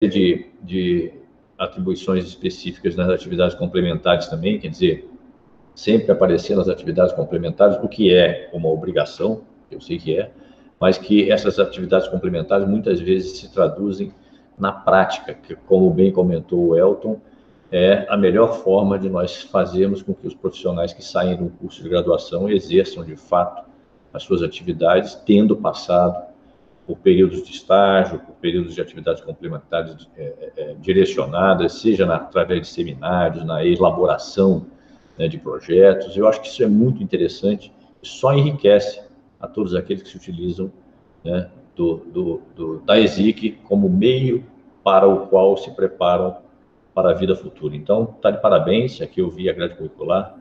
de atribuições específicas nas atividades complementares também, quer dizer, sempre aparecendo as atividades complementares, o que é uma obrigação, eu sei que é, mas que essas atividades complementares muitas vezes se traduzem na prática, que, como bem comentou o Elton, é a melhor forma de nós fazermos com que os profissionais que saem do curso de graduação exerçam de fato as suas atividades, tendo passado por períodos de estágio, por períodos de atividades complementares direcionadas, seja através de seminários, na elaboração, né, de projetos. Eu acho que isso é muito interessante e só enriquece a todos aqueles que se utilizam, né, da ESIC como meio para o qual se preparam para a vida futura. Então, está de parabéns, aqui eu vi a grade curricular,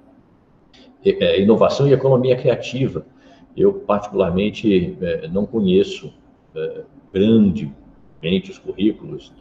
inovação e economia criativa. Eu, particularmente, não conheço grandemente os currículos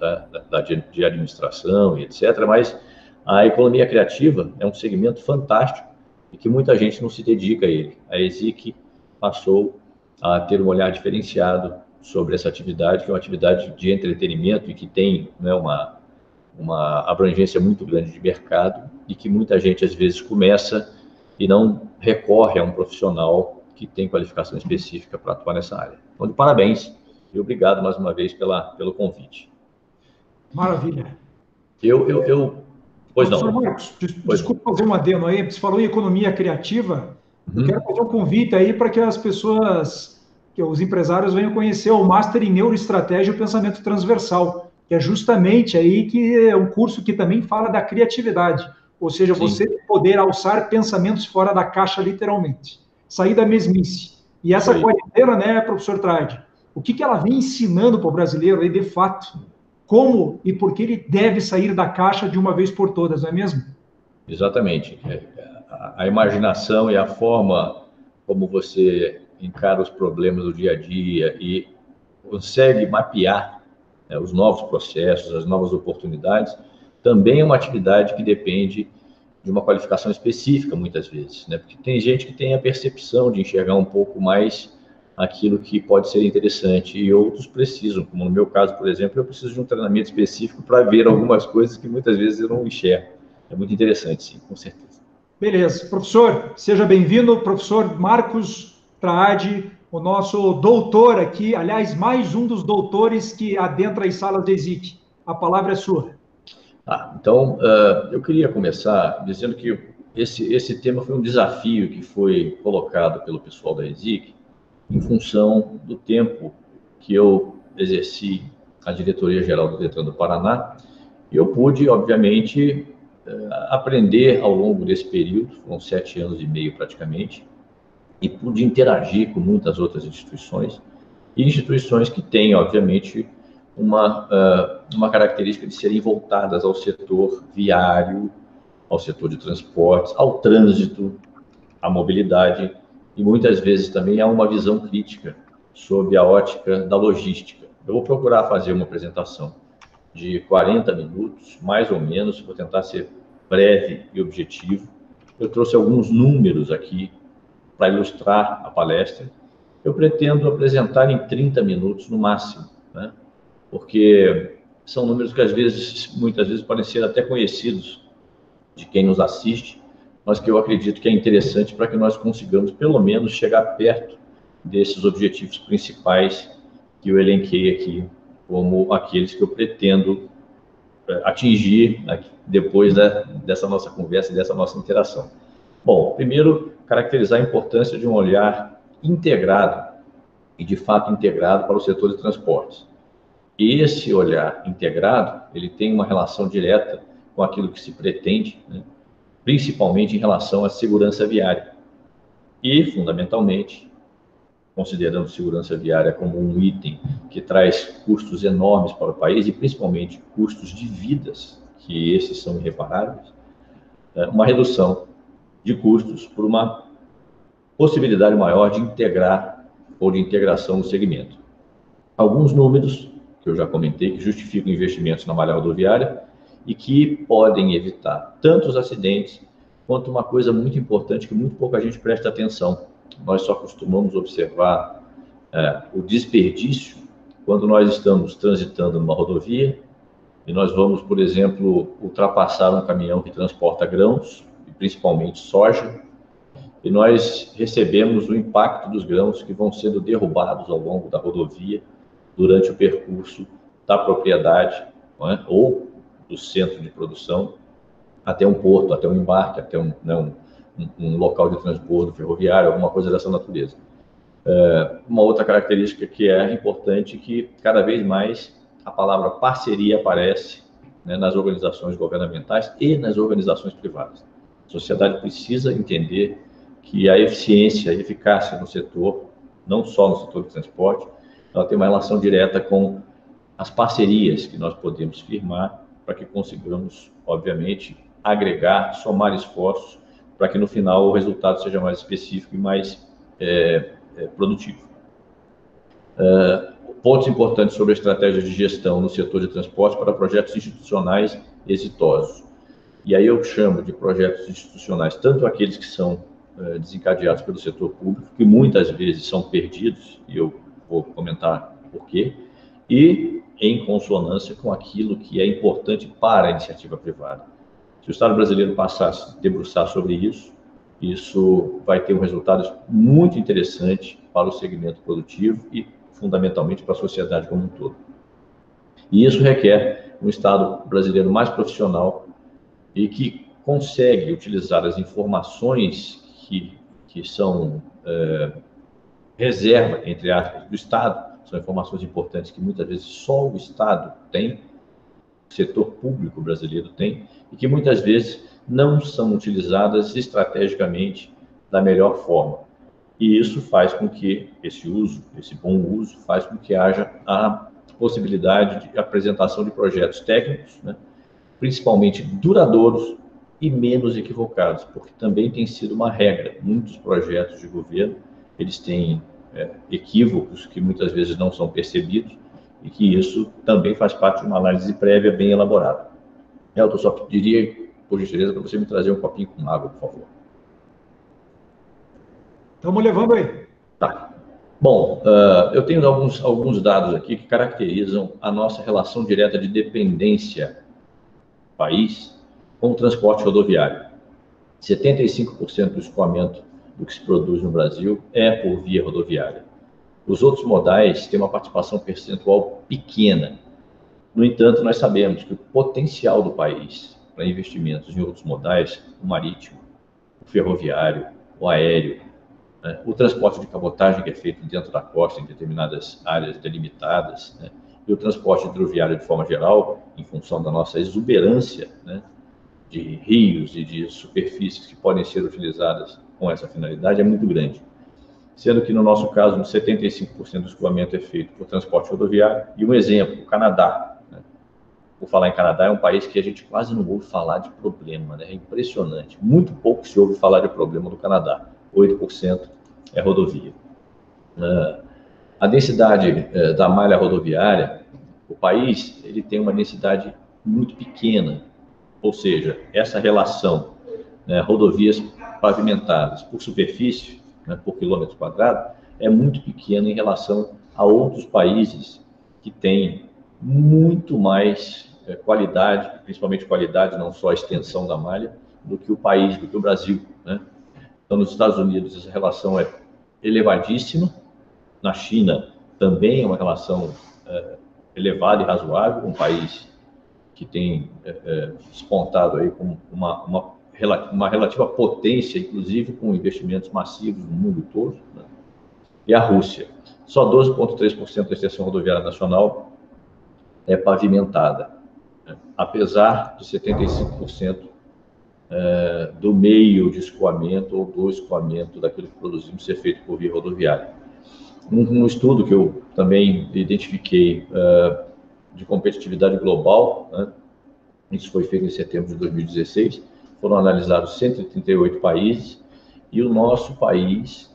de administração e etc., mas a economia criativa é um segmento fantástico e que muita gente não se dedica a ele. A ESIC passou a ter um olhar diferenciado sobre essa atividade, que é uma atividade de entretenimento e que tem, né, uma abrangência muito grande de mercado e que muita gente, às vezes, começa e não recorre a um profissional que tem qualificação específica para atuar nessa área. Então, de parabéns e obrigado mais uma vez pelo convite. Maravilha. Pois Professor não. Marcos, desculpa fazer um adendo aí, você falou em economia criativa, eu quero fazer um convite aí para que as pessoas, que os empresários venham conhecer o Master em Neuroestratégia e o Pensamento Transversal, que é justamente aí que é um curso que também fala da criatividade, ou seja, sim, você poder alçar pensamentos fora da caixa, literalmente, sair da mesmice. E essa quarentena, né, professor Trade, o que ela vem ensinando para o brasileiro aí, de fato, como e por que ele deve sair da caixa de uma vez por todas, não é mesmo? Exatamente. A imaginação e a forma como você encara os problemas do dia a dia e consegue mapear, né, os novos processos, as novas oportunidades, também é uma atividade que depende de uma qualificação específica, muitas vezes, né? Porque tem gente que tem a percepção de enxergar um pouco mais aquilo que pode ser interessante e outros precisam, como no meu caso, por exemplo, eu preciso de um treinamento específico para ver algumas coisas que muitas vezes eu não enxergo. É muito interessante, sim, com certeza. Beleza. Professor, seja bem-vindo, professor Marcos Traade, o nosso doutor aqui, aliás, mais um dos doutores que adentra as salas de ESIC. A palavra é sua. Então, eu queria começar dizendo que esse tema foi um desafio que foi colocado pelo pessoal da ESIC em função do tempo que eu exerci a diretoria-geral do Detran do Paraná. E eu pude, obviamente, aprender ao longo desse período, foram 7 anos e meio praticamente, e pude interagir com muitas outras instituições, e instituições que têm, obviamente, uma característica de serem voltadas ao setor viário, ao setor de transportes, ao trânsito, à mobilidade, e muitas vezes também há uma visão crítica sob a ótica da logística. Eu vou procurar fazer uma apresentação de 40 minutos, mais ou menos, vou tentar ser breve e objetivo. Eu trouxe alguns números aqui para ilustrar a palestra. Eu pretendo apresentar em 30 minutos no máximo, né? Porque são números que muitas vezes podem ser até conhecidos de quem nos assiste, mas que eu acredito que é interessante para que nós consigamos, pelo menos, chegar perto desses objetivos principais que eu elenquei aqui, como aqueles que eu pretendo atingir depois dessa nossa conversa e dessa nossa interação. Bom, primeiro, caracterizar a importância de um olhar integrado, e de fato integrado, para o setor de transportes. E esse olhar integrado, ele tem uma relação direta com aquilo que se pretende, né? Principalmente em relação à segurança viária. E, fundamentalmente, considerando segurança viária como um item que traz custos enormes para o país e, principalmente, custos de vidas, que esses são irreparáveis, uma redução de custos por uma possibilidade maior de integrar ou de integração no segmento. Alguns números que eu já comentei, que justificam investimentos na malha rodoviária e que podem evitar tanto os acidentes, quanto uma coisa muito importante que muito pouca gente presta atenção. Nós só costumamos observar o desperdício quando nós estamos transitando numa rodovia e nós vamos, por exemplo, ultrapassar um caminhão que transporta grãos, e principalmente soja, e nós recebemos o impacto dos grãos que vão sendo derrubados ao longo da rodovia durante o percurso da propriedade, não é? Ou do centro de produção até um porto, até um embarque, até um local de transbordo ferroviário, alguma coisa dessa natureza. Uma outra característica que é importante, que cada vez mais a palavra parceria aparece, né, nas organizações governamentais e nas organizações privadas. A sociedade precisa entender que a eficiência, a eficácia no setor, não só no setor de transporte, ela tem uma relação direta com as parcerias que nós podemos firmar para que consigamos, obviamente, agregar, somar esforços para que no final o resultado seja mais específico e mais produtivo. Pontos importantes sobre a estratégia de gestão no setor de transporte para projetos institucionais exitosos. E aí eu chamo de projetos institucionais tanto aqueles que são desencadeados pelo setor público, que muitas vezes são perdidos, e eu vou comentar por quê, e em consonância com aquilo que é importante para a iniciativa privada. Se o Estado brasileiro passar a se debruçar sobre isso, isso vai ter um resultado muito interessante para o segmento produtivo e, fundamentalmente, para a sociedade como um todo. E isso requer um Estado brasileiro mais profissional e que consegue utilizar as informações que são reserva, entre aspas, do Estado. São informações importantes que muitas vezes só o Estado tem, o setor público brasileiro tem, e que muitas vezes não são utilizadas estrategicamente da melhor forma. E isso faz com que esse bom uso, faz com que haja a possibilidade de apresentação de projetos técnicos, né, principalmente duradouros e menos equivocados, porque também tem sido uma regra. Muitos projetos de governo, eles têm equívocos que muitas vezes não são percebidos e que isso também faz parte de uma análise prévia bem elaborada. Elton, só pediria, por gentileza, para você me trazer um copinho com água, por favor. Estamos levando aí. Tá. Bom, eu tenho alguns dados aqui que caracterizam a nossa relação direta de dependência país com o transporte rodoviário. 75% do escoamento do que se produz no Brasil é por via rodoviária. Os outros modais têm uma participação percentual pequena. No entanto, nós sabemos que o potencial do país para investimentos em outros modais, o marítimo, o ferroviário, o aéreo, né, o transporte de cabotagem que é feito dentro da costa, em determinadas áreas delimitadas, né, e o transporte hidroviário de forma geral, em função da nossa exuberância, né, de rios e de superfícies que podem ser utilizadas com essa finalidade, é muito grande. Sendo que, no nosso caso, 75% do escoamento é feito por transporte rodoviário. E um exemplo, o Canadá. Né? Por falar em Canadá, é um país que a gente quase não ouve falar de problema, né? É impressionante. Muito pouco se ouve falar de problema do Canadá. 8% é rodovia. A densidade da malha rodoviária, o país ele tem uma densidade muito pequena. Ou seja, essa relação, né, rodovias pavimentadas por superfície, né, por quilômetro quadrado, é muito pequena em relação a outros países que têm muito mais qualidade, principalmente qualidade, não só a extensão da malha, do que o país, do que o Brasil. Né? Então, nos Estados Unidos, essa relação é elevadíssima. Na China, também é uma relação elevada e razoável, um país que tem despontado aí com uma relativa potência, inclusive com investimentos massivos no mundo todo, né? E a Rússia. Só 12,3% da extensão rodoviária nacional é pavimentada, né? Apesar de 75% do meio de escoamento ou do escoamento daquilo que produzimos ser feito por via rodoviária. Um estudo que eu também identifiquei de competitividade global, né? Isso foi feito em setembro de 2016, foram analisados 138 países e o nosso país,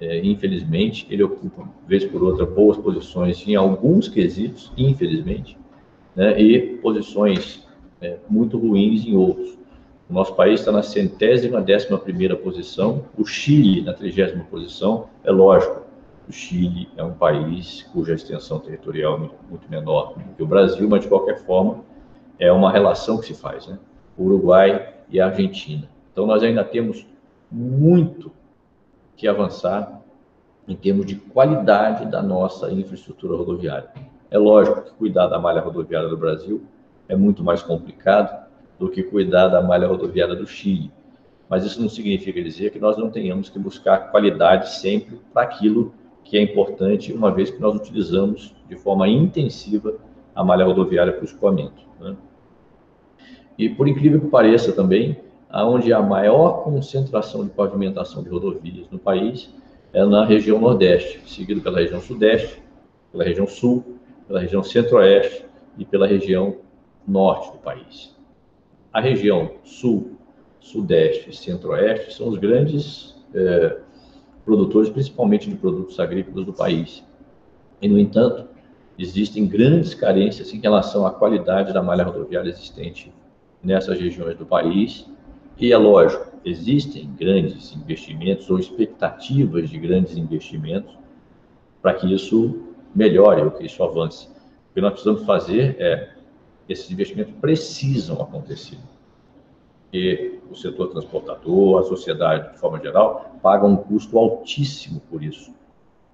infelizmente, ele ocupa, vez por outra, boas posições em alguns quesitos, infelizmente, né, e posições muito ruins em outros. O nosso país está na 111ª posição, o Chile na 30ª posição. É lógico, O Chile é um país cuja extensão territorial é muito menor do que o Brasil, mas de qualquer forma é uma relação que se faz, né? O Uruguai e a Argentina. Então nós ainda temos muito que avançar em termos de qualidade da nossa infraestrutura rodoviária. É lógico que cuidar da malha rodoviária do Brasil é muito mais complicado do que cuidar da malha rodoviária do Chile. Mas isso não significa dizer que nós não tenhamos que buscar qualidade sempre para aquilo que é importante, uma vez que nós utilizamos de forma intensiva a malha rodoviária para o escoamento, né? E por incrível que pareça também, onde há maior concentração de pavimentação de rodovias no país é na região Nordeste, seguido pela região Sudeste, pela região Sul, pela região Centro-Oeste e pela região Norte do país. A região Sul, Sudeste e Centro-Oeste são os grandes produtores, principalmente de produtos agrícolas do país. E, no entanto, existem grandes carências em relação à qualidade da malha rodoviária existente nessas regiões do país. E é lógico, existem grandes investimentos ou expectativas de grandes investimentos para que isso melhore ou que isso avance. O que nós precisamos fazer esses investimentos precisam acontecer. E o setor transportador, a sociedade, de forma geral, paga um custo altíssimo por isso.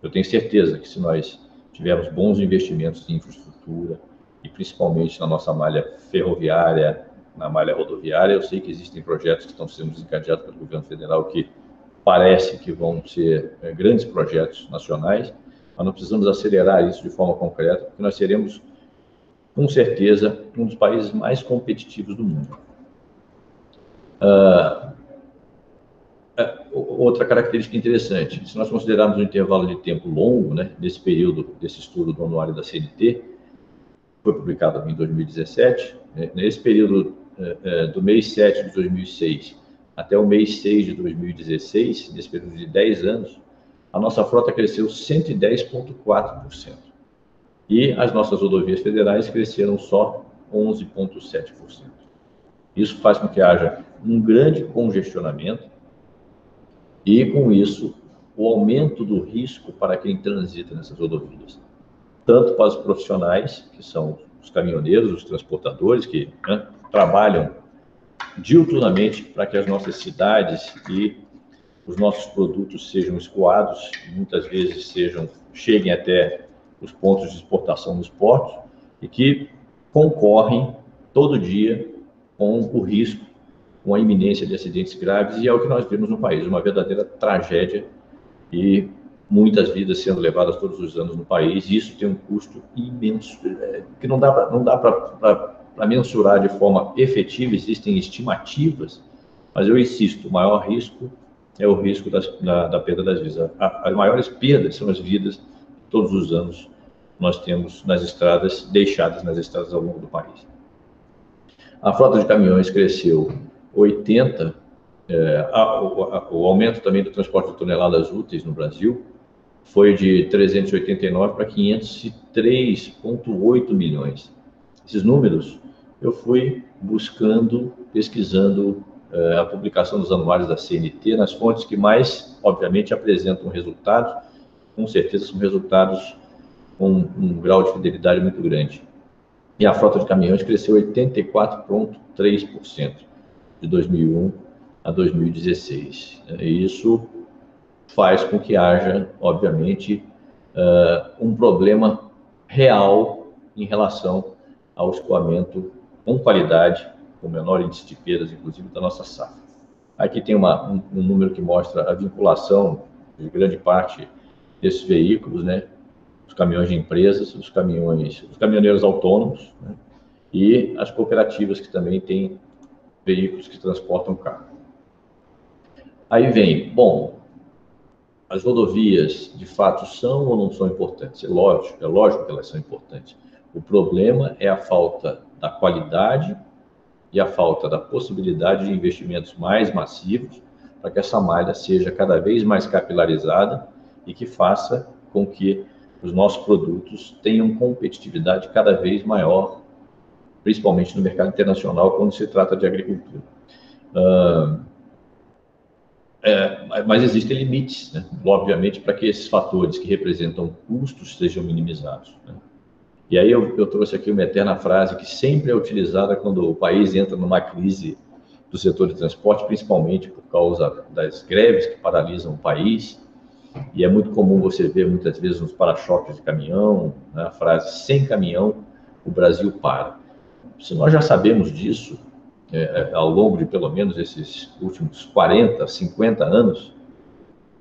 Eu tenho certeza que se nós tivermos bons investimentos em infraestrutura, e principalmente na nossa malha ferroviária, na malha rodoviária, eu sei que existem projetos que estão sendo desencadeados pelo governo federal que parece que vão ser grandes projetos nacionais, mas nós precisamos acelerar isso de forma concreta, porque nós seremos, com certeza, um dos países mais competitivos do mundo. Outra característica interessante, se nós considerarmos um intervalo de tempo longo, né, nesse período desse estudo do anuário da CNT, foi publicado em 2017, nesse período do mês 7 de 2006 até o mês 6 de 2016, nesse período de 10 anos, a nossa frota cresceu 110,4%. E as nossas rodovias federais cresceram só 11,7%. Isso faz com que haja um grande congestionamento e, com isso, o aumento do risco para quem transita nessas rodovias. Tanto para os profissionais, que são os caminhoneiros, os transportadores, que trabalham diuturnamente para que as nossas cidades e os nossos produtos sejam escoados, muitas vezes cheguem até os pontos de exportação dos portos, e que concorrem todo dia com o risco, com a iminência de acidentes graves, e é o que nós vemos no país, uma verdadeira tragédia e muitas vidas sendo levadas todos os anos no país, e isso tem um custo imenso, que não dá para mensurar de forma efetiva, existem estimativas, mas eu insisto, o maior risco é o risco da perda das vidas. As maiores perdas são as vidas que todos os anos nós temos nas estradas, deixadas nas estradas ao longo do país. A frota de caminhões cresceu 80%, o aumento também do transporte de toneladas úteis no Brasil foi de 389 para 503,8 milhões. Esses números eu fui buscando, pesquisando a publicação dos anuários da CNT nas fontes que mais, obviamente, apresentam resultados, com certeza são resultados com um grau de fidelidade muito grande. E a frota de caminhões cresceu 84,3% de 2001 a 2016. E isso faz com que haja, obviamente, um problema real em relação ao escoamento com qualidade, com menor índice de perdas, inclusive, da nossa safra. Aqui tem um número que mostra a vinculação de grande parte desses veículos, né? Os caminhões de empresas, os caminhoneiros autônomos, né? E as cooperativas que também têm veículos que transportam carga. Aí vem, bom, as rodovias de fato são ou não são importantes? É lógico que elas são importantes. O problema é a falta da qualidade e a falta da possibilidade de investimentos mais massivos para que essa malha seja cada vez mais capilarizada e que faça com que os nossos produtos tenham competitividade cada vez maior, principalmente no mercado internacional, quando se trata de agricultura. Mas existem limites, né? Obviamente, para que esses fatores que representam custos sejam minimizados, né? E aí eu trouxe aqui uma eterna frase que sempre é utilizada quando o país entra numa crise do setor de transporte, principalmente por causa das greves que paralisam o país. E é muito comum você ver, muitas vezes, nos para-choques de caminhão, né, a frase: sem caminhão, o Brasil para. Se nós já sabemos disso, ao longo de pelo menos esses últimos 40, 50 anos,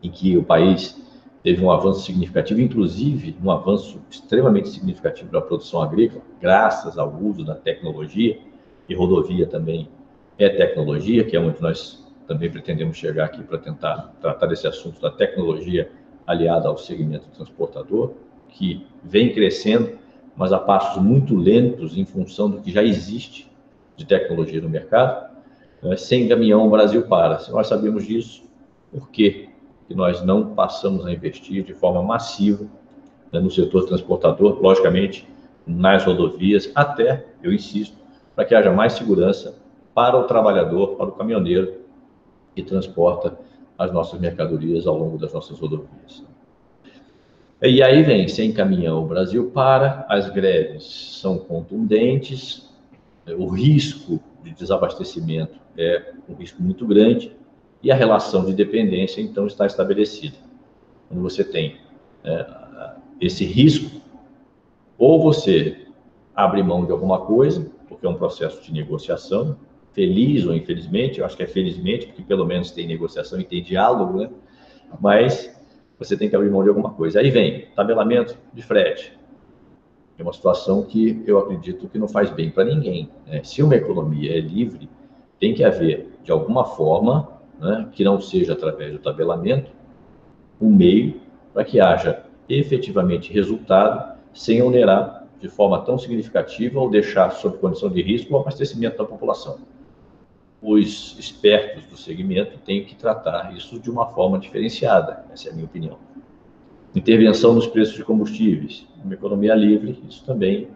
em que o país teve um avanço significativo, inclusive um avanço extremamente significativo da produção agrícola, graças ao uso da tecnologia, e rodovia também é tecnologia, que é onde nós também pretendemos chegar aqui para tentar tratar desse assunto da tecnologia aliada ao segmento transportador, que vem crescendo, mas a passos muito lentos em função do que já existe de tecnologia no mercado. Sem caminhão o Brasil para. Se nós sabemos disso, por que nós não passamos a investir de forma massiva, né, no setor transportador, logicamente nas rodovias, até, eu insisto, para que haja mais segurança para o trabalhador, para o caminhoneiro que transporta as nossas mercadorias ao longo das nossas rodovias. E aí vem: sem caminhão o Brasil para, as greves são contundentes, o risco de desabastecimento é um risco muito grande, e a relação de dependência, então, está estabelecida. Quando você tem esse risco, ou você abre mão de alguma coisa, porque é um processo de negociação, feliz ou infelizmente, eu acho que é felizmente, porque pelo menos tem negociação e tem diálogo, né? Mas você tem que abrir mão de alguma coisa. Aí vem tabelamento de frete. É uma situação que eu acredito que não faz bem para ninguém, né? Se uma economia é livre, tem que haver, de alguma forma, né, que não seja através do tabelamento, um meio para que haja efetivamente resultado sem onerar de forma tão significativa ou deixar sob condição de risco o abastecimento da população. Os espertos do segmento têm que tratar isso de uma forma diferenciada, essa é a minha opinião. Intervenção nos preços de combustíveis. Uma economia livre, isso também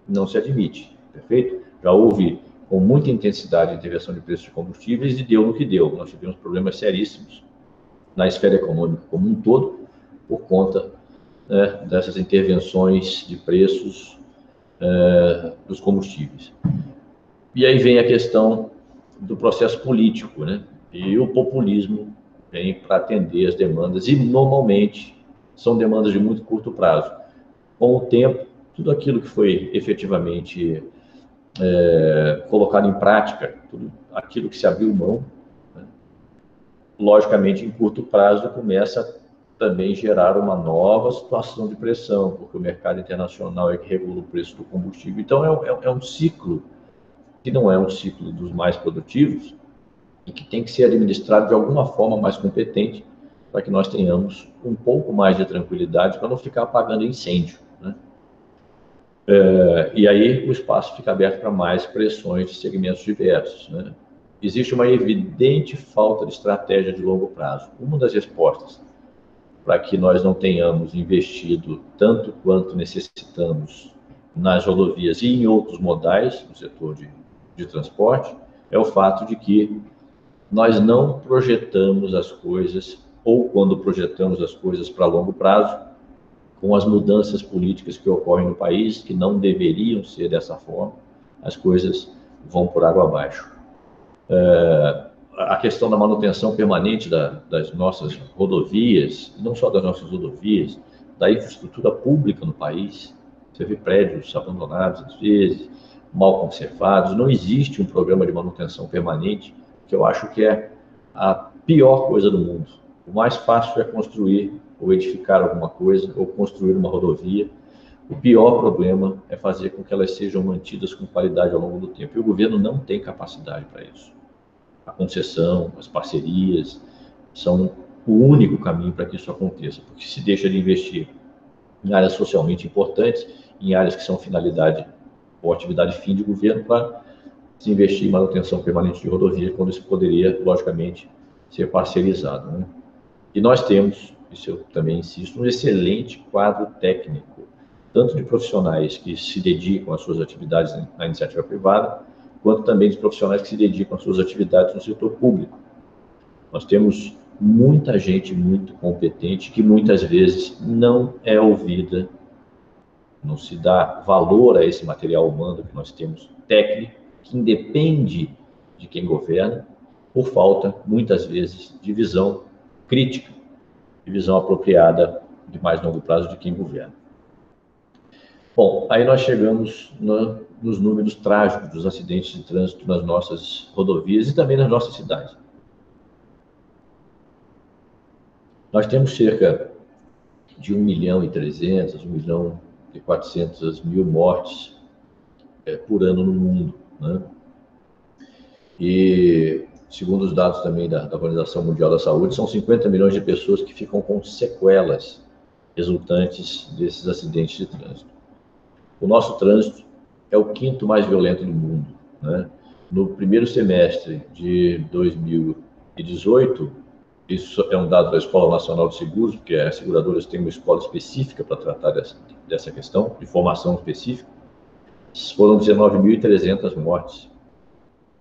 não se admite, perfeito? Já houve com muita intensidade a intervenção de preços de combustíveis e deu no que deu. Nós tivemos problemas seríssimos na esfera econômica como um todo, por conta, né, dessas intervenções de preços dos combustíveis. E aí vem a questão do processo político, né? E o populismo vem para atender as demandas, e normalmente são demandas de muito curto prazo. Com o tempo, tudo aquilo que foi efetivamente colocado em prática, tudo aquilo que se abriu mão, né, logicamente, em curto prazo, começa a também gerar uma nova situação de pressão, porque o mercado internacional é que regula o preço do combustível. Então, é um ciclo que não é um ciclo dos mais produtivos e que tem que ser administrado de alguma forma mais competente para que nós tenhamos um pouco mais de tranquilidade para não ficar apagando incêndio, né? E aí o espaço fica aberto para mais pressões de segmentos diversos, né? Existe uma evidente falta de estratégia de longo prazo. Uma das respostas para que nós não tenhamos investido tanto quanto necessitamos nas rodovias e em outros modais no setor de transporte é o fato de que nós não projetamos as coisas, ou quando projetamos as coisas para longo prazo, com as mudanças políticas que ocorrem no país, que não deveriam ser dessa forma, as coisas vão por água abaixo. A questão da manutenção permanente das nossas rodovias, e não só das nossas rodovias, da infraestrutura pública no país. Você vê prédios abandonados, às vezes, mal conservados. Não existe um programa de manutenção permanente, que eu acho que é a pior coisa do mundo. O mais fácil é construir ou edificar alguma coisa, ou construir uma rodovia. O pior problema é fazer com que elas sejam mantidas com qualidade ao longo do tempo. E o governo não tem capacidade para isso. A concessão, as parcerias são o único caminho para que isso aconteça, porque se deixa de investir em áreas socialmente importantes, em áreas que são finalidade ou atividade fim de governo, para se investir em manutenção permanente de rodovia, quando isso poderia, logicamente, ser parcerizado, né? E nós temos, isso eu também insisto, um excelente quadro técnico, tanto de profissionais que se dedicam às suas atividades na iniciativa privada, quanto também de profissionais que se dedicam às suas atividades no setor público. Nós temos muita gente muito competente que muitas vezes não é ouvida, não se dá valor a esse material humano que nós temos, técnico, que independe de quem governa, por falta, muitas vezes, de visão crítica, de visão apropriada de mais longo prazo de quem governa. Bom, aí nós chegamos nos números trágicos dos acidentes de trânsito nas nossas rodovias e também nas nossas cidades. Nós temos cerca de 1.300.000, 1.400.000 mortes por ano no mundo, né? E, segundo os dados também da Organização Mundial da Saúde, são 50 milhões de pessoas que ficam com sequelas resultantes desses acidentes de trânsito. O nosso trânsito é o quinto mais violento do mundo, né? No primeiro semestre de 2018, isso é um dado da Escola Nacional de Seguros, porque as seguradoras têm uma escola específica para tratar dessa questão, de formação específica, foram 19.300 mortes.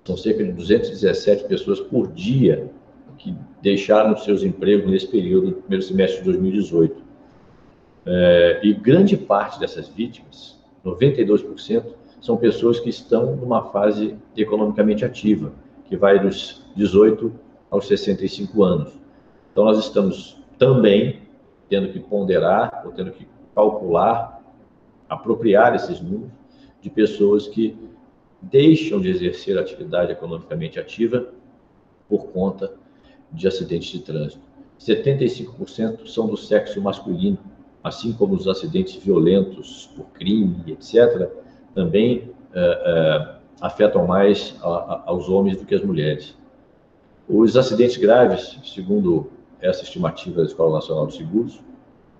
São cerca de 217 pessoas por dia que deixaram seus empregos nesse período, no primeiro semestre de 2018. E grande parte dessas vítimas, 92%, são pessoas que estão numa fase economicamente ativa, que vai dos 18 aos 65 anos. Então, nós estamos também tendo que ponderar, ou tendo que calcular, apropriar esses números de pessoas que deixam de exercer atividade economicamente ativa por conta de acidentes de trânsito. 75% são do sexo masculino, assim como os acidentes violentos por crime, etc., também afetam mais aos homens do que as mulheres. Os acidentes graves, segundo essa estimativa da Escola Nacional de Seguros,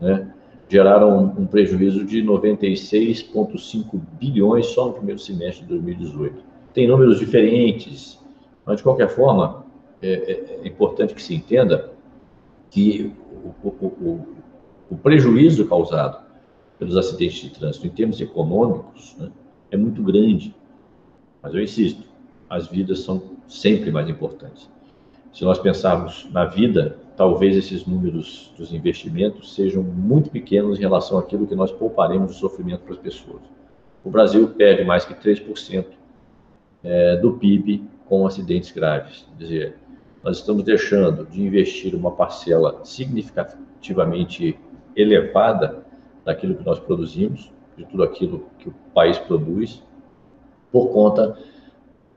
né, geraram um prejuízo de 96,5 bilhões só no primeiro semestre de 2018. Tem números diferentes, mas, de qualquer forma, é importante que se entenda que o prejuízo causado pelos acidentes de trânsito em termos econômicos, né, é muito grande. Mas eu insisto, as vidas são sempre mais importantes. Se nós pensarmos na vida, talvez esses números dos investimentos sejam muito pequenos em relação àquilo que nós pouparemos de sofrimento para as pessoas. O Brasil perde mais que 3% do PIB com acidentes graves. Quer dizer, nós estamos deixando de investir uma parcela significativamente elevada daquilo que nós produzimos, de tudo aquilo que o país produz, por conta,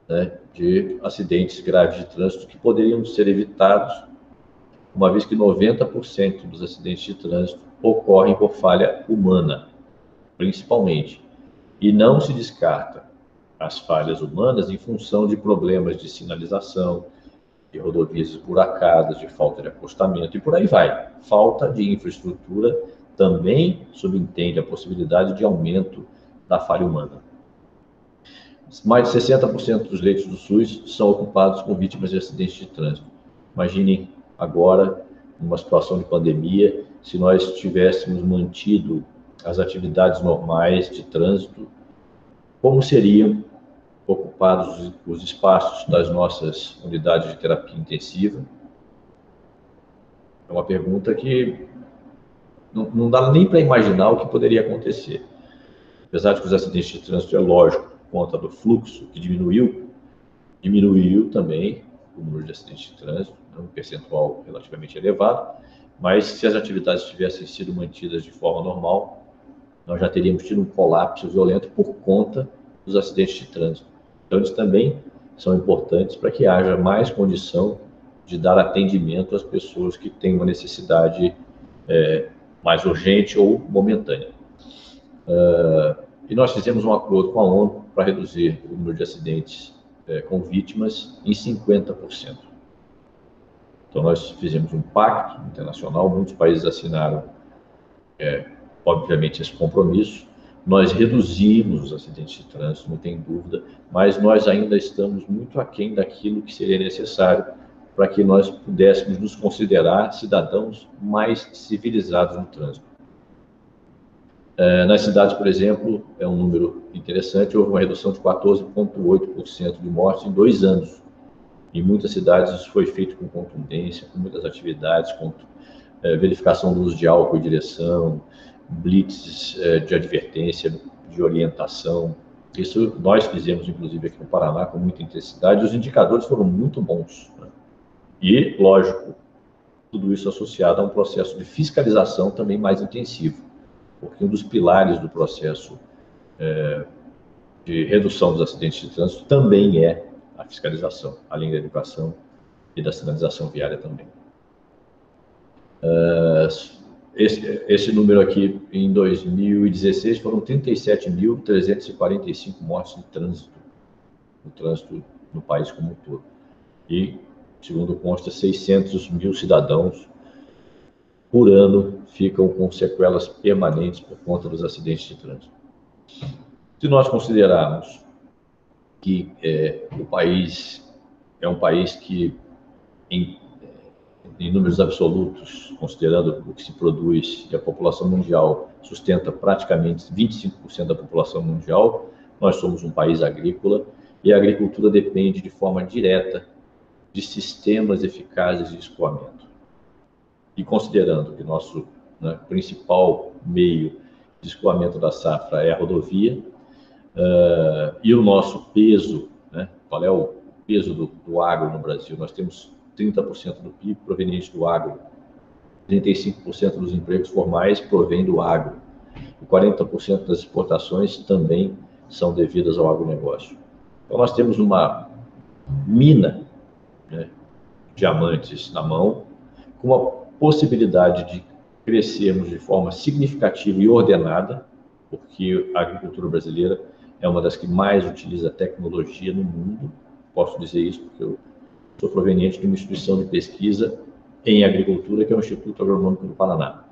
né, de acidentes graves de trânsito que poderiam ser evitados, uma vez que 90% dos acidentes de trânsito ocorrem por falha humana, principalmente. E não se descarta as falhas humanas em função de problemas de sinalização, de rodovias esburacadas, de falta de acostamento e por aí vai. Falta de infraestrutura também subentende a possibilidade de aumento da falha humana. Mais de 60% dos leitos do SUS são ocupados com vítimas de acidentes de trânsito. Imaginem agora, numa situação de pandemia, se nós tivéssemos mantido as atividades normais de trânsito, como seriam ocupados os espaços das nossas unidades de terapia intensiva? É uma pergunta que não dá nem para imaginar o que poderia acontecer. Apesar de que os acidentes de trânsito, é lógico, por conta do fluxo que diminuiu também o número de acidentes de trânsito, um percentual relativamente elevado, mas se as atividades tivessem sido mantidas de forma normal, nós já teríamos tido um colapso violento por conta dos acidentes de trânsito. Então, eles também são importantes para que haja mais condição de dar atendimento às pessoas que têm uma necessidade mais urgente ou momentânea. E nós fizemos um acordo com a ONU para reduzir o número de acidentes com vítimas em 50%. Então, nós fizemos um pacto internacional, muitos países assinaram, obviamente, esse compromisso. Nós reduzimos os acidentes de trânsito, não tem dúvida, mas nós ainda estamos muito aquém daquilo que seria necessário para que nós pudéssemos nos considerar cidadãos mais civilizados no trânsito. Nas cidades, por exemplo, é um número interessante, houve uma redução de 14,8% de mortes em 2 anos, Em muitas cidades isso foi feito com contundência, com muitas atividades, com verificação do uso de álcool e direção, blitz de advertência, de orientação. Isso nós fizemos, inclusive, aqui no Paraná, com muita intensidade. Os indicadores foram muito bons, né? E, lógico, tudo isso associado a um processo de fiscalização também mais intensivo, porque um dos pilares do processo de redução dos acidentes de trânsito também é a fiscalização, além da educação e da sinalização viária também. Esse número aqui, em 2016, foram 37.345 mortes de trânsito, no trânsito no país como um todo. E, segundo consta, 600 mil cidadãos por ano ficam com sequelas permanentes por conta dos acidentes de trânsito. Se nós considerarmos que o país é um país que, em números absolutos, considerando o que se produz e a população mundial sustenta praticamente 25% da população mundial, nós somos um país agrícola e a agricultura depende de forma direta de sistemas eficazes de escoamento. E considerando que nosso principal meio de escoamento da safra é a rodovia, e o nosso peso, qual é o peso do agro no Brasil? Nós temos 30% do PIB proveniente do agro, 35% dos empregos formais provém do agro, e 40% das exportações também são devidas ao agronegócio. Então, nós temos uma mina, de diamantes na mão, com a possibilidade de crescermos de forma significativa e ordenada, porque a agricultura brasileira é uma das que mais utiliza tecnologia no mundo. Posso dizer isso porque eu sou proveniente de uma instituição de pesquisa em agricultura, que é o Instituto Agronômico do Paraná.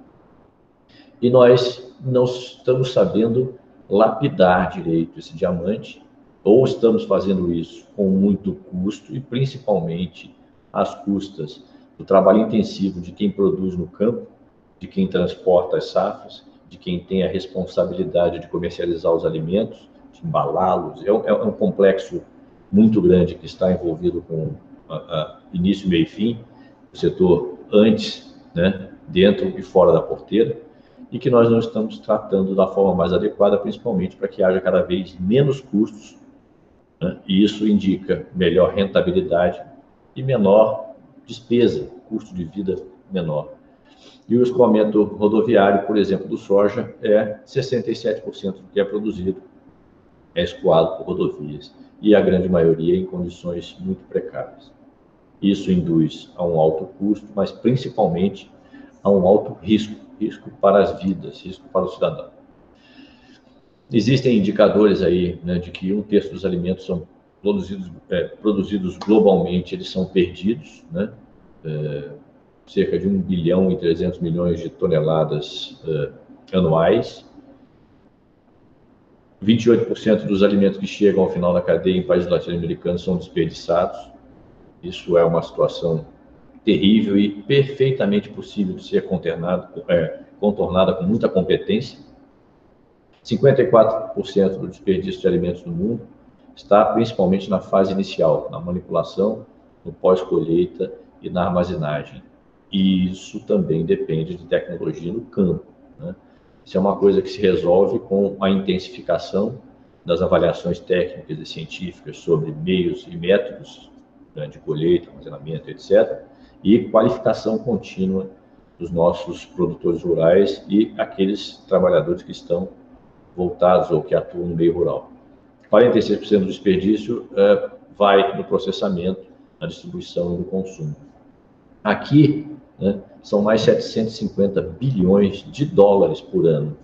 E nós não estamos sabendo lapidar direito esse diamante, ou estamos fazendo isso com muito custo e principalmente às custas do trabalho intensivo de quem produz no campo, de quem transporta as safras, de quem tem a responsabilidade de comercializar os alimentos, de embalá-los. É um complexo muito grande que está envolvido com início, meio e fim, o setor antes, dentro e fora da porteira, e que nós não estamos tratando da forma mais adequada, principalmente para que haja cada vez menos custos, e isso indica melhor rentabilidade e menor despesa, custo de vida menor. E o escoamento rodoviário, por exemplo, do soja, 67% do que é produzido é escoado por rodovias, e a grande maioria em condições muito precárias. Isso induz a um alto custo, mas principalmente a um alto risco para as vidas, risco para o cidadão. Existem indicadores aí, de que 1/3 dos alimentos são produzidos globalmente, eles são perdidos, cerca de 1,3 bilhão de toneladas anuais. 28% dos alimentos que chegam ao final da cadeia em países latino-americanos são desperdiçados. Isso é uma situação terrível e perfeitamente possível de ser contornada com muita competência. 54% do desperdício de alimentos no mundo está principalmente na fase inicial, na manipulação, no pós-colheita e na armazenagem. E isso também depende de tecnologia no campo, Isso é uma coisa que se resolve com a intensificação das avaliações técnicas e científicas sobre meios e métodos de colheita, armazenamento, etc., e qualificação contínua dos nossos produtores rurais e aqueles trabalhadores que estão voltados ou que atuam no meio rural. 46% do desperdício vai no processamento, na distribuição e no consumo. Aqui, são mais 750 bilhões de dólares por ano.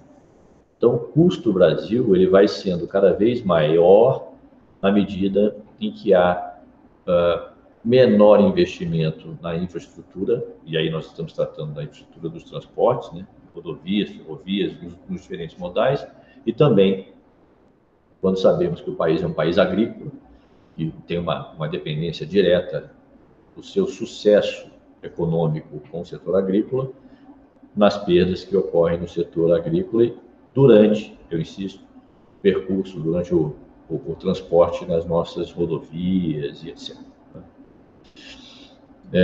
Então, o custo do Brasil ele vai sendo cada vez maior à medida em que há menor investimento na infraestrutura, e aí nós estamos tratando da infraestrutura dos transportes, rodovias, ferrovias, nos diferentes modais, e também quando sabemos que o país é um país agrícola, e tem uma dependência direta do seu sucesso econômico com o setor agrícola, nas perdas que ocorrem no setor agrícola e durante, eu insisto, o percurso, durante o transporte nas nossas rodovias e etc.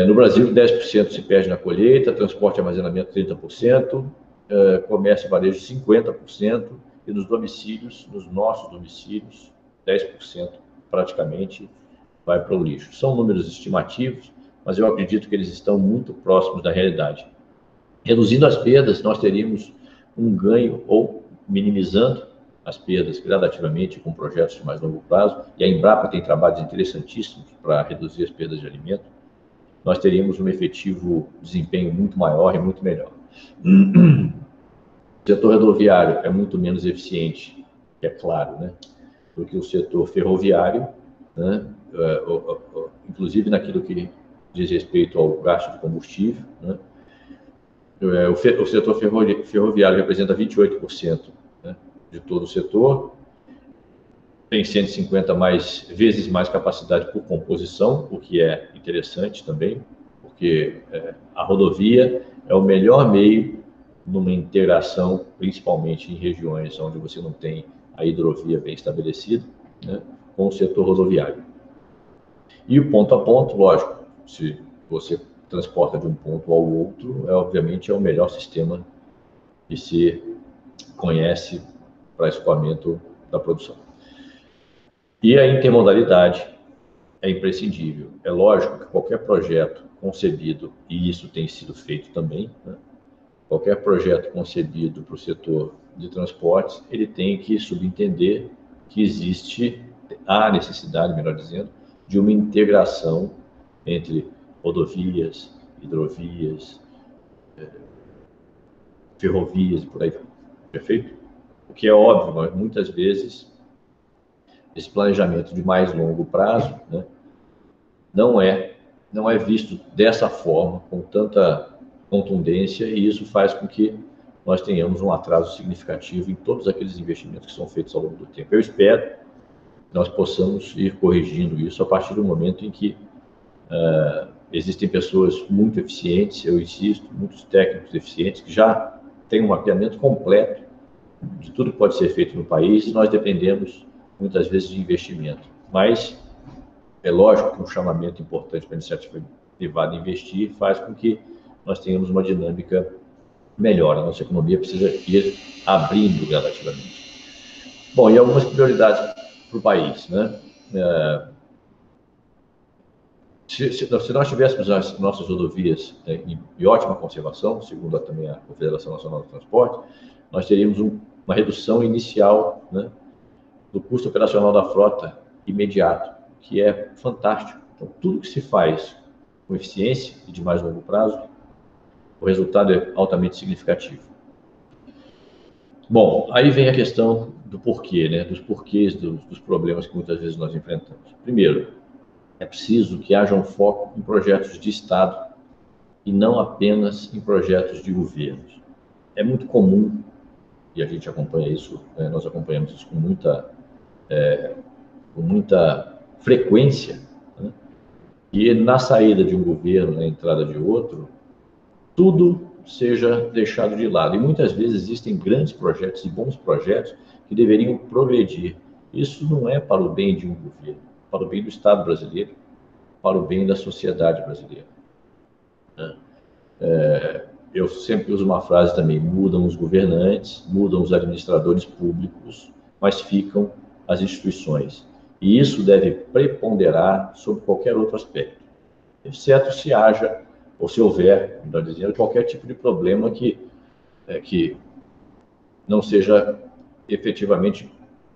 No Brasil, 10% se perde na colheita, transporte e armazenamento 30%, comércio e varejo 50%, e nos domicílios, nos nossos domicílios, 10% praticamente vai para o lixo. São números estimativos, mas eu acredito que eles estão muito próximos da realidade. Reduzindo as perdas, nós teríamos um ganho, ou minimizando as perdas gradativamente com projetos de mais longo prazo, e a Embrapa tem trabalhos interessantíssimos para reduzir as perdas de alimento, nós teríamos um efetivo desempenho muito maior e muito melhor. O setor rodoviário é muito menos eficiente, é claro, né, do que o setor ferroviário, né, inclusive naquilo que diz respeito ao gasto de combustível, né. O setor ferroviário representa 28%, né, de todo o setor, tem 150 vezes mais capacidade por composição, o que é interessante também, porque a rodovia é o melhor meio numa integração, principalmente em regiões onde você não tem a hidrovia bem estabelecida, né, com o setor rodoviário. E o ponto a ponto, lógico, se você transporta de um ponto ao outro, obviamente é o melhor sistema que se conhece para escoamento da produção. E a intermodalidade é imprescindível. É lógico que qualquer projeto concebido, e isso tem sido feito também, né, qualquer projeto concebido para o setor de transportes, ele tem que subentender que há necessidade, melhor dizendo, de uma integração entre rodovias, hidrovias, ferrovias e por aí vai. Perfeito? O que é óbvio, mas muitas vezes esse planejamento de mais longo prazo, né, não é visto dessa forma, com tanta contundência, e isso faz com que nós tenhamos um atraso significativo em todos aqueles investimentos que são feitos ao longo do tempo. Eu espero que nós possamos ir corrigindo isso a partir do momento em que existem pessoas muito eficientes, eu insisto, muitos técnicos eficientes, que já têm um mapeamento completo de tudo que pode ser feito no país, e nós dependemos muitas vezes de investimento. Mas é lógico que um chamamento importante para a iniciativa privada investir faz com que nós tenhamos uma dinâmica melhor. A nossa economia precisa ir abrindo gradativamente. Bom, e algumas prioridades para o país, né? Se nós tivéssemos as nossas rodovias em ótima conservação, segundo também a Confederação Nacional do Transporte, nós teríamos uma redução inicial, né, do custo operacional da frota imediato, que é fantástico. Então, tudo que se faz com eficiência e de mais longo prazo, o resultado é altamente significativo. Bom, aí vem a questão do porquê, né, dos porquês dos problemas que muitas vezes nós enfrentamos. Primeiro, é preciso que haja um foco em projetos de Estado e não apenas em projetos de governos. É muito comum, e a gente acompanha isso, né, nós acompanhamos isso com muita frequência, né, e na saída de um governo, na entrada de outro, tudo seja deixado de lado. E muitas vezes existem grandes projetos e bons projetos que deveriam progredir. Isso não é para o bem de um governo, para o bem do Estado brasileiro, para o bem da sociedade brasileira. Eu sempre uso uma frase também: mudam os governantes, mudam os administradores públicos, mas ficam as instituições. E isso deve preponderar sobre qualquer outro aspecto, exceto se haja, ou se houver, melhor dizendo, qualquer tipo de problema que não seja efetivamente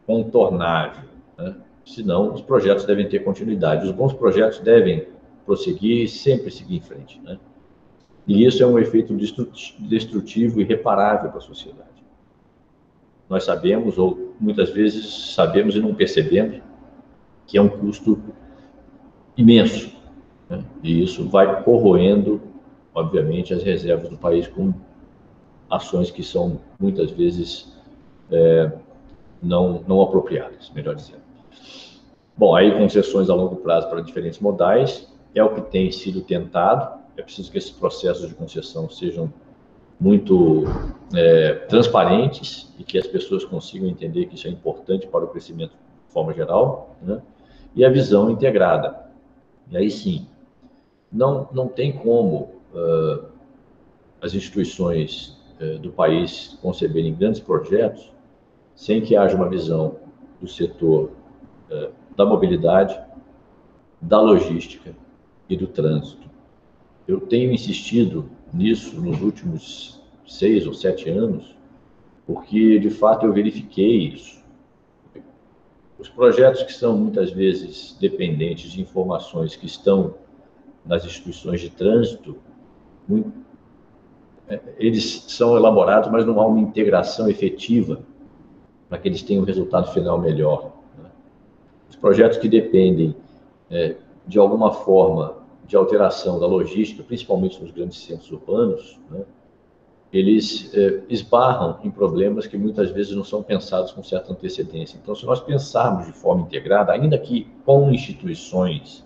contornável, né? Senão, os projetos devem ter continuidade. Os bons projetos devem prosseguir e sempre seguir em frente, né? E isso é um efeito destrutivo e irreparável para a sociedade. Nós sabemos, ou muitas vezes sabemos e não percebemos, que é um custo imenso, né? E isso vai corroendo, obviamente, as reservas do país com ações que são, muitas vezes, não apropriadas, melhor dizendo. Bom, aí concessões a longo prazo para diferentes modais é o que tem sido tentado. É preciso que esses processos de concessão sejam muito transparentes e que as pessoas consigam entender que isso é importante para o crescimento de forma geral, né? E a visão integrada. E aí sim, não tem como as instituições do país conceberem grandes projetos sem que haja uma visão do setor da mobilidade, da logística e do trânsito. Eu tenho insistido nisso nos últimos 6 ou 7 anos, porque, de fato, eu verifiquei isso. Os projetos que são, muitas vezes, dependentes de informações que estão nas instituições de trânsito, eles são elaborados, mas não há uma integração efetiva para que eles tenham um resultado final melhor. Os projetos que dependem, de alguma forma, de alteração da logística, principalmente nos grandes centros urbanos, eles esbarram em problemas que muitas vezes não são pensados com certa antecedência. Então, se nós pensarmos de forma integrada, ainda que com instituições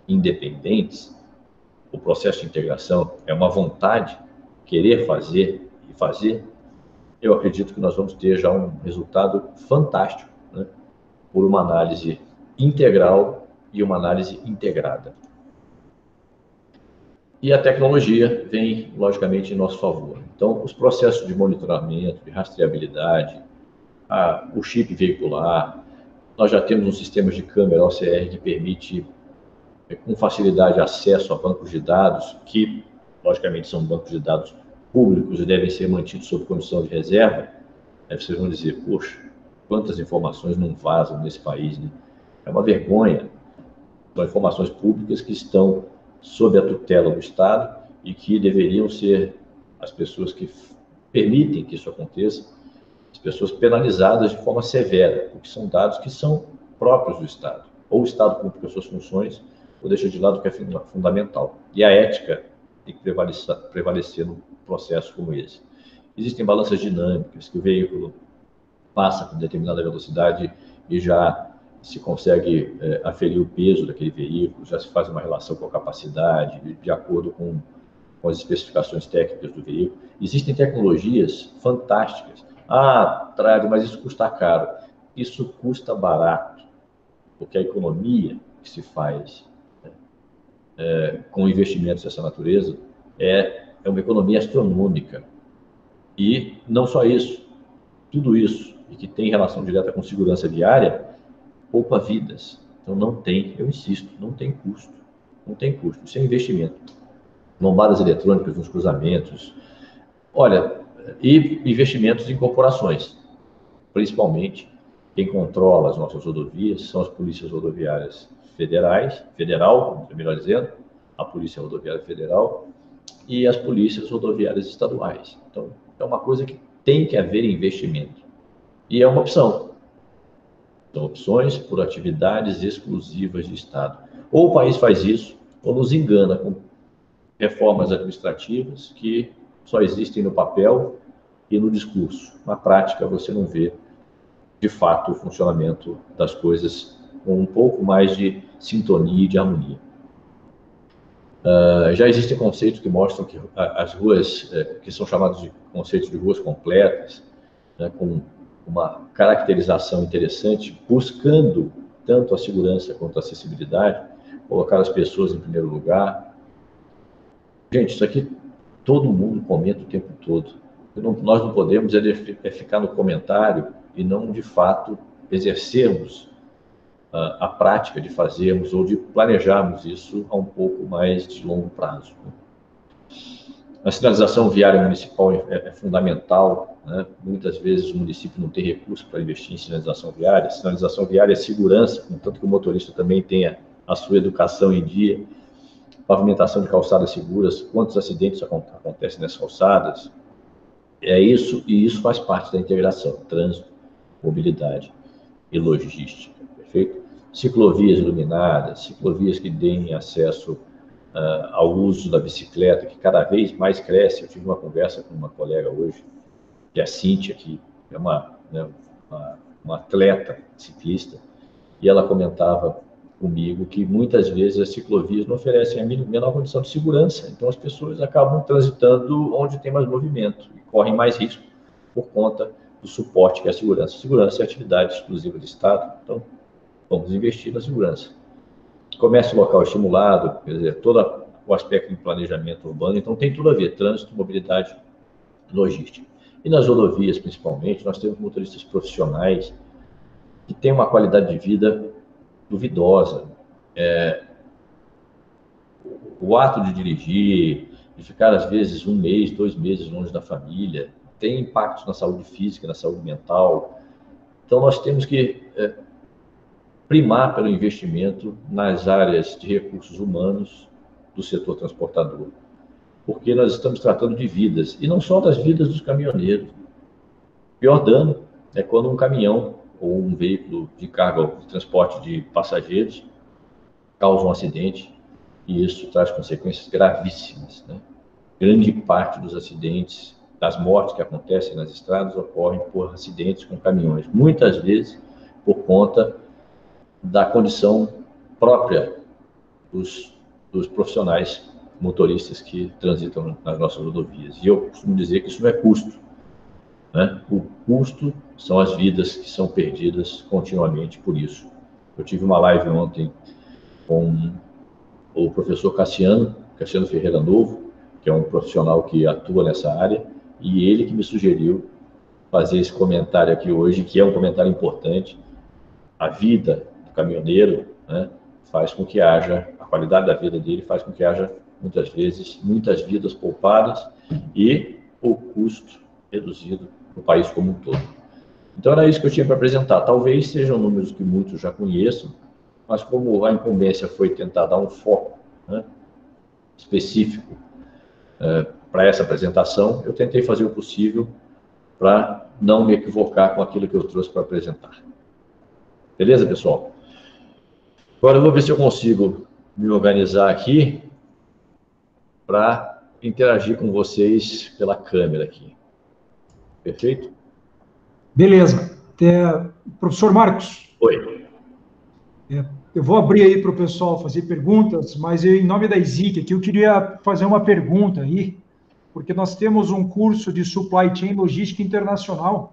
independentes, o processo de integração é uma vontade, querer fazer e fazer, eu acredito que nós vamos ter já um resultado fantástico, por uma análise integral e uma análise integrada. E a tecnologia vem, logicamente, em nosso favor. Então, os processos de monitoramento, de rastreabilidade, o chip veicular, nós já temos um sistema de câmera OCR que permite, com facilidade, acesso a bancos de dados, que, logicamente, são bancos de dados públicos e devem ser mantidos sob condição de reserva. Aí vocês vão dizer, poxa, quantas informações não vazam nesse país, né? É uma vergonha. São informações públicas que estão sob a tutela do Estado e que deveriam ser as pessoas que permitem que isso aconteça, as pessoas penalizadas de forma severa, porque são dados que são próprios do Estado. Ou o Estado cumpre as suas funções, ou deixa de lado o que é fundamental. E a ética tem que prevalecer num processo como esse. Existem balanças dinâmicas, que o veículo passa com determinada velocidade e já se consegue aferir o peso daquele veículo, já se faz uma relação com a capacidade, de acordo com as especificações técnicas do veículo. Existem tecnologias fantásticas. Trade, mas isso custa caro. Isso custa barato, porque a economia que se faz com investimentos dessa natureza é uma economia astronômica. E não só isso, tudo isso, e que tem relação direta com segurança viária, poupa vidas. Então não tem, eu insisto, não tem custo. Não tem custo, isso é investimento. Lombadas eletrônicas nos cruzamentos. Olha, e investimentos em corporações. Principalmente, quem controla as nossas rodovias são as polícias rodoviárias federal, melhor dizendo, a Polícia Rodoviária Federal e as polícias rodoviárias estaduais. Então, é uma coisa que tem que haver investimento. E é uma opção. São opções por atividades exclusivas de Estado. Ou o país faz isso, ou nos engana com reformas administrativas que só existem no papel e no discurso. Na prática, você não vê, de fato, o funcionamento das coisas com um pouco mais de sintonia e de harmonia. Já existem conceitos que mostram que as ruas, que são chamados de conceitos de ruas completas, com uma caracterização interessante, buscando tanto a segurança quanto a acessibilidade, colocar as pessoas em primeiro lugar. Gente, isso aqui todo mundo comenta o tempo todo. Nós não podemos ficar no comentário e não, de fato, exercermos a prática de fazermos ou de planejarmos isso a um pouco mais de longo prazo. A sinalização viária municipal é fundamental, né? Muitas vezes o município não tem recurso para investir em sinalização viária. Sinalização viária é segurança, contanto que o motorista também tenha a sua educação em dia. Pavimentação de calçadas seguras, quantos acidentes acontecem nessas calçadas? É isso, e isso faz parte da integração, trânsito, mobilidade e logística, perfeito? Ciclovias iluminadas, ciclovias que deem acesso ao uso da bicicleta, que cada vez mais cresce. Eu tive uma conversa com uma colega hoje, que é a Cíntia, que é uma atleta ciclista, e ela comentava comigo que muitas vezes as ciclovias não oferecem a menor condição de segurança, então as pessoas acabam transitando onde tem mais movimento e correm mais risco por conta do suporte que é a segurança. Segurança é atividade exclusiva do Estado, então vamos investir na segurança. Comércio local estimulado, quer dizer, todo o aspecto de planejamento urbano, então tem tudo a ver, trânsito, mobilidade, logística. E nas rodovias, principalmente, nós temos motoristas profissionais que têm uma qualidade de vida duvidosa. O ato de dirigir, de ficar, às vezes, 1 mês, 2 meses longe da família, tem impactos na saúde física, na saúde mental. Então, nós temos que primar pelo investimento nas áreas de recursos humanos do setor transportador, porque nós estamos tratando de vidas, e não só das vidas dos caminhoneiros. O pior dano é quando um caminhão ou um veículo de carga ou de transporte de passageiros causa um acidente, e isso traz consequências gravíssimas, né? Grande parte dos acidentes, das mortes que acontecem nas estradas, ocorrem por acidentes com caminhões, muitas vezes por conta da condição própria dos profissionais motoristas que transitam nas nossas rodovias. E eu costumo dizer que isso não é custo, né? O custo são as vidas que são perdidas continuamente por isso. Eu tive uma live ontem com o professor Cassiano Ferreira Novo, que é um profissional que atua nessa área, e ele que me sugeriu fazer esse comentário aqui hoje, que é um comentário importante. A vida do caminhoneiro, né, faz com que haja, a qualidade da vida dele faz com que haja, muitas vezes, muitas vidas poupadas e o custo reduzido no país como um todo. Então, era isso que eu tinha para apresentar. Talvez sejam números que muitos já conheçam, mas como a incumbência foi tentar dar um foco, né, específico para essa apresentação, eu tentei fazer o possível para não me equivocar com aquilo que eu trouxe para apresentar. Beleza, pessoal? Agora eu vou ver se eu consigo me organizar aqui para interagir com vocês pela câmera aqui. Perfeito? Beleza. Professor Marcos. Oi. Eu vou abrir aí para o pessoal fazer perguntas, mas em nome da ISIC aqui, eu queria fazer uma pergunta aí, porque nós temos um curso de Supply Chain Logística Internacional,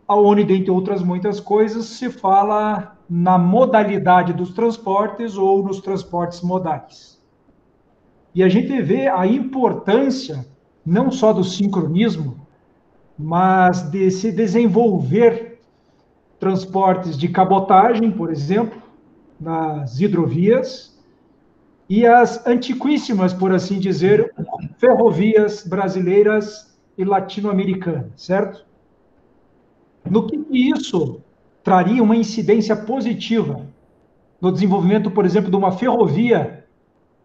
aonde, dentre outras muitas coisas, se fala na modalidade dos transportes ou nos transportes modais. E a gente vê a importância, não só do sincronismo, mas de se desenvolver transportes de cabotagem, por exemplo, nas hidrovias, e as antiquíssimas, por assim dizer, ferrovias brasileiras e latino-americanas, certo? No que isso traria uma incidência positiva no desenvolvimento, por exemplo, de uma ferrovia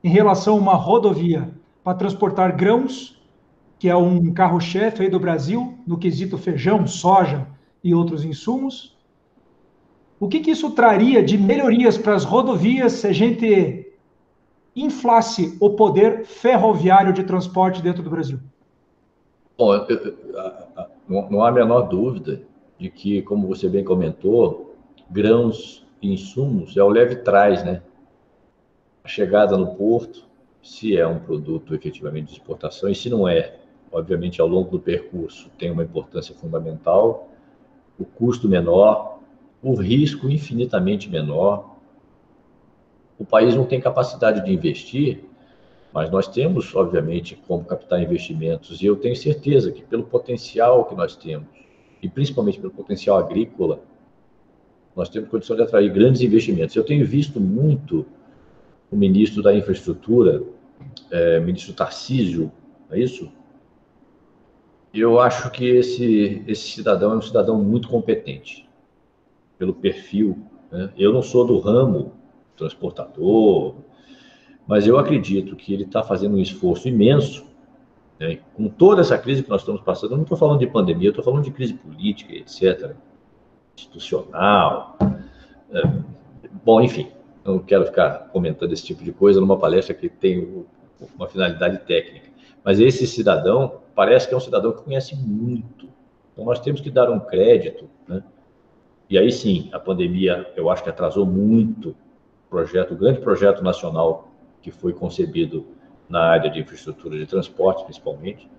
em relação a uma rodovia para transportar grãos, que é um carro-chefe aí do Brasil, no quesito feijão, soja e outros insumos? O que isso traria de melhorias para as rodovias se a gente inflasse o poder ferroviário de transporte dentro do Brasil? Bom, não há a menor dúvida de que, como você bem comentou, grãos e insumos é o leve-trás, né? A chegada no porto, se é um produto efetivamente de exportação, e se não é, obviamente, ao longo do percurso, tem uma importância fundamental, o custo menor, o risco infinitamente menor. O país não tem capacidade de investir, mas nós temos, obviamente, como captar investimentos, e eu tenho certeza que pelo potencial que nós temos, e principalmente pelo potencial agrícola, nós temos condição de atrair grandes investimentos. Eu tenho visto muito o ministro da Infraestrutura, ministro Tarcísio, não é isso? Eu acho que esse cidadão é um cidadão muito competente, pelo perfil, né? Eu não sou do ramo transportador, mas eu acredito que ele está fazendo um esforço imenso, né? Com toda essa crise que nós estamos passando. Eu não estou falando de pandemia, eu estou falando de crise política, etc., institucional. Bom, enfim, eu não quero ficar comentando esse tipo de coisa numa palestra que tem uma finalidade técnica. Mas esse cidadão parece que é um cidadão que conhece muito. Então, nós temos que dar um crédito, né? E aí sim, a pandemia, eu acho que atrasou muito o grande projeto nacional que foi concebido na área de infraestrutura de transporte, principalmente,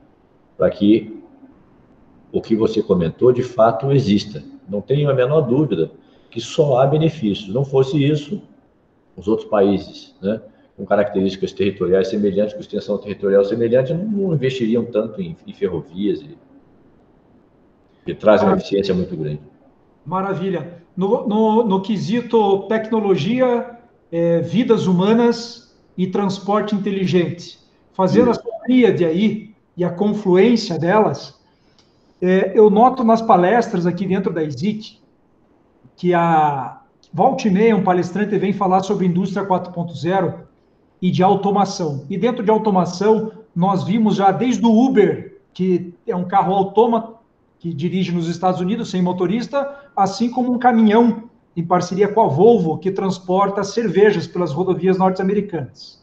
para que o que você comentou, de fato, exista. Não tenho a menor dúvida que só há benefícios. Não fosse isso, os outros países, né, com características territoriais semelhantes, com extensão territorial semelhante, não investiriam tanto em ferrovias e trazem uma eficiência muito grande. Maravilha. No quesito tecnologia, vidas humanas e transporte inteligente, fazendo a sua tríade aí e a confluência delas, eu noto nas palestras aqui dentro da ESIC que volta e meia um palestrante vem falar sobre indústria 4.0 e de automação. E dentro de automação, nós vimos já desde o Uber, que é um carro autômato, que dirige nos Estados Unidos sem motorista, assim como um caminhão em parceria com a Volvo, que transporta cervejas pelas rodovias norte-americanas.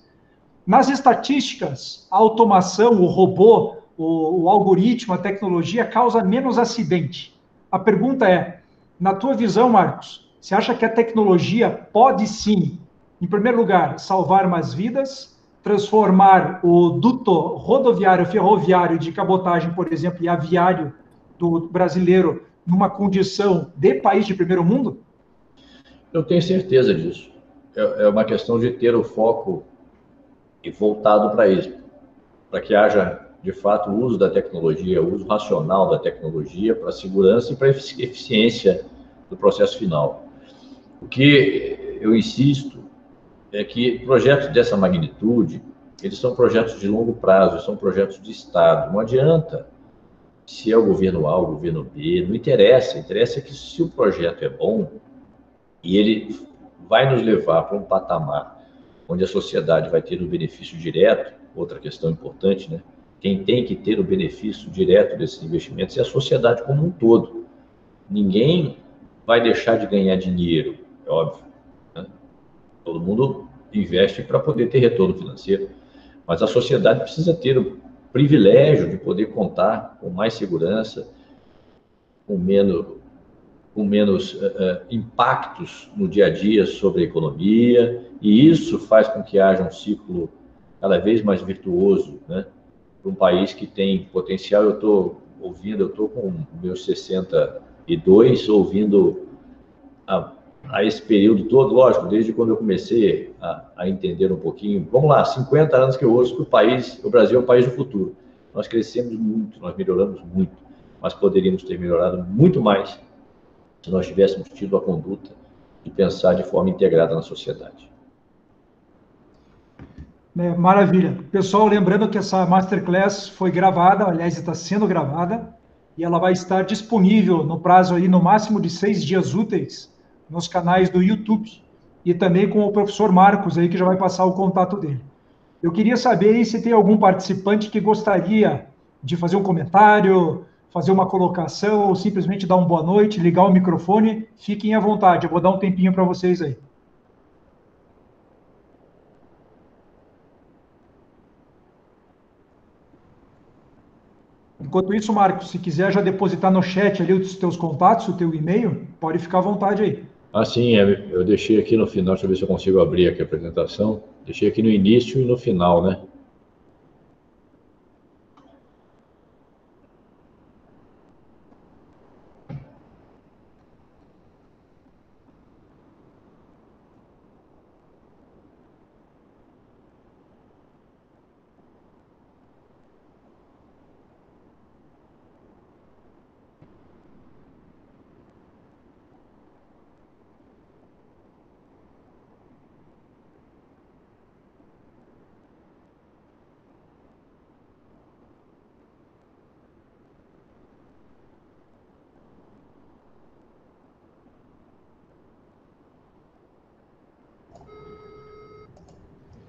Nas estatísticas, a automação, o robô, o algoritmo, a tecnologia causa menos acidente. A pergunta é, na tua visão, Marcos, você acha que a tecnologia pode sim, em primeiro lugar, salvar mais vidas, transformar o duto rodoviário, ferroviário de cabotagem, por exemplo, e aviário do brasileiro numa condição de país de primeiro mundo? Eu tenho certeza disso. É uma questão de ter o foco voltado para isso, para que haja, de fato, o uso da tecnologia, o uso racional da tecnologia para a segurança e para a eficiência do processo final. O que eu insisto é que projetos dessa magnitude, eles são projetos de longo prazo, são projetos de Estado. Não adianta se é o governo A ou o governo B, não interessa. Interessa que se o projeto é bom e ele vai nos levar para um patamar onde a sociedade vai ter o benefício direto, outra questão importante, né? Quem tem que ter o benefício direto desses investimentos é a sociedade como um todo. Ninguém vai deixar de ganhar dinheiro, é óbvio, né? Todo mundo investe para poder ter retorno financeiro, mas a sociedade precisa ter o privilégio de poder contar com mais segurança, com menos impactos no dia a dia sobre a economia, e isso faz com que haja um ciclo cada vez mais virtuoso, né? Para um país que tem potencial. Eu estou com meus 62, ouvindo a esse período todo, lógico, desde quando eu comecei a entender um pouquinho. Vamos lá, 50 anos que eu ouço que o Brasil é o país do futuro. Nós crescemos muito, nós melhoramos muito, mas poderíamos ter melhorado muito mais se nós tivéssemos tido a conduta de pensar de forma integrada na sociedade. Maravilha. Pessoal, lembrando que essa Masterclass foi gravada, aliás, está sendo gravada, e ela vai estar disponível no prazo aí, no máximo de 6 dias úteis, nos canais do YouTube, e também com o professor Marcos aí, que já vai passar o contato dele. Eu queria saber aí se tem algum participante que gostaria de fazer um comentário, fazer uma colocação, ou simplesmente dar uma boa noite, ligar o microfone. Fiquem à vontade, eu vou dar um tempinho para vocês aí. Enquanto isso, Marcos, se quiser já depositar no chat ali os teus contatos, o teu e-mail, pode ficar à vontade aí. Sim, eu deixei aqui no final, deixa eu ver se eu consigo abrir aqui a apresentação. Deixei aqui no início e no final, né?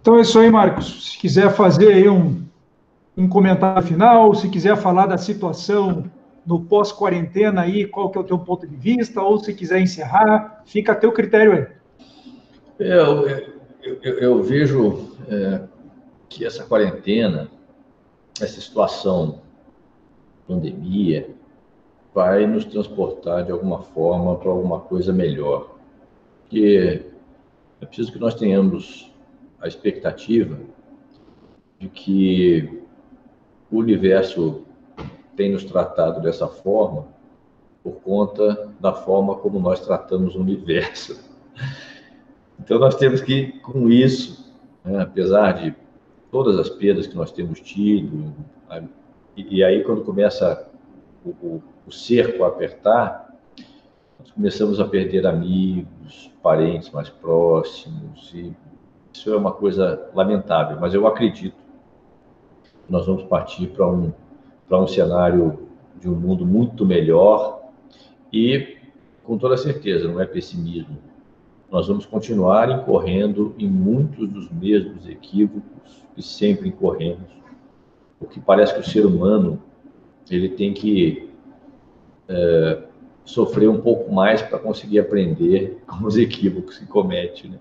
Então é isso aí, Marcos. Se quiser fazer aí um comentário final, se quiser falar da situação no pós-quarentena aí, qual que é o teu ponto de vista, ou se quiser encerrar, fica a teu critério aí. Eu vejo que essa quarentena, essa situação, pandemia, vai nos transportar de alguma forma para alguma coisa melhor. Porque é preciso que nós tenhamos a expectativa de que o universo tem nos tratado dessa forma por conta da forma como nós tratamos o universo. Então nós temos que, com isso, né? Apesar de todas as perdas que nós temos tido, e aí quando começa o cerco a apertar, nós começamos a perder amigos, parentes mais próximos, e isso é uma coisa lamentável, mas eu acredito que nós vamos partir para um cenário de um mundo muito melhor e, com toda certeza, não é pessimismo, nós vamos continuar incorrendo em muitos dos mesmos equívocos que sempre incorremos, porque parece que o ser humano ele tem que sofrer um pouco mais para conseguir aprender com os equívocos que comete, né?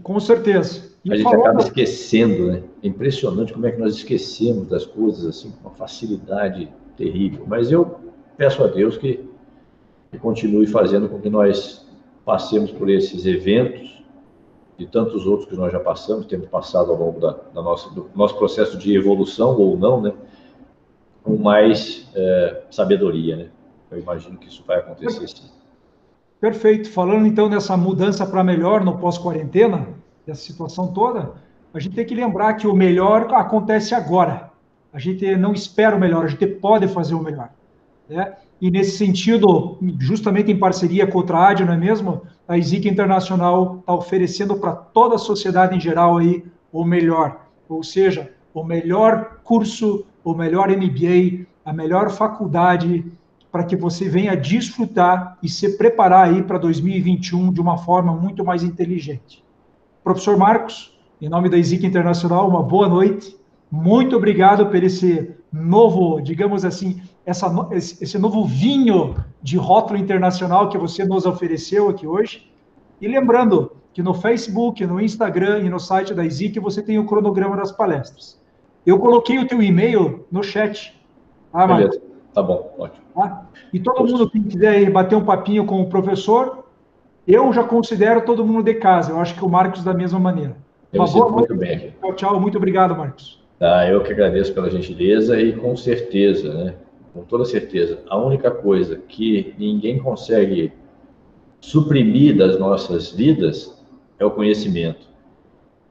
Com certeza. A gente acaba esquecendo, né? É impressionante como é que nós esquecemos das coisas assim com uma facilidade terrível. Mas eu peço a Deus que continue fazendo com que nós passemos por esses eventos e tantos outros que nós já passamos, temos passado ao longo do nosso processo de evolução ou não, né? Com mais sabedoria, né? Eu imagino que isso vai acontecer sim. Perfeito. Falando então nessa mudança para melhor no pós-quarentena, dessa situação toda, a gente tem que lembrar que o melhor acontece agora. A gente não espera o melhor, a gente pode fazer o melhor, né? E nesse sentido, justamente em parceria com o Trade, não é mesmo? A ISIC Internacional está oferecendo para toda a sociedade em geral aí o melhor, ou seja, o melhor curso, o melhor MBA, a melhor faculdade, para que você venha desfrutar e se preparar aí para 2021 de uma forma muito mais inteligente. Professor Marcos, em nome da ISIC Internacional, uma boa noite. Muito obrigado por esse novo, digamos assim, esse novo vinho de rótulo internacional que você nos ofereceu aqui hoje. E lembrando que no Facebook, no Instagram e no site da ISIC você tem o cronograma das palestras. Eu coloquei o teu e-mail no chat. Ah, beleza, tá bom, ótimo. Tá? E todo mundo que quiser bater um papinho com o professor, eu já considero todo mundo de casa. Eu acho que o Marcos da mesma maneira. Eu me sinto muito bem aqui. Tchau, tchau. Muito obrigado, Marcos. Tá, eu que agradeço pela gentileza e com certeza, né? Com toda certeza, a única coisa que ninguém consegue suprimir das nossas vidas é o conhecimento.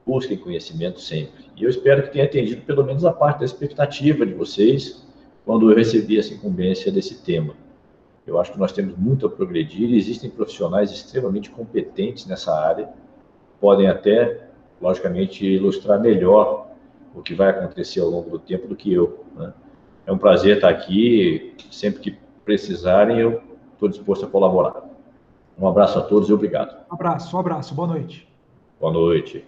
Busquem conhecimento sempre. E eu espero que tenha atendido pelo menos a parte da expectativa de vocês quando eu recebi essa incumbência desse tema. Eu acho que nós temos muito a progredir e existem profissionais extremamente competentes nessa área, podem até, logicamente, ilustrar melhor o que vai acontecer ao longo do tempo do que eu, né? É um prazer estar aqui, sempre que precisarem eu estou disposto a colaborar. Um abraço a todos e obrigado. Um abraço, boa noite. Boa noite.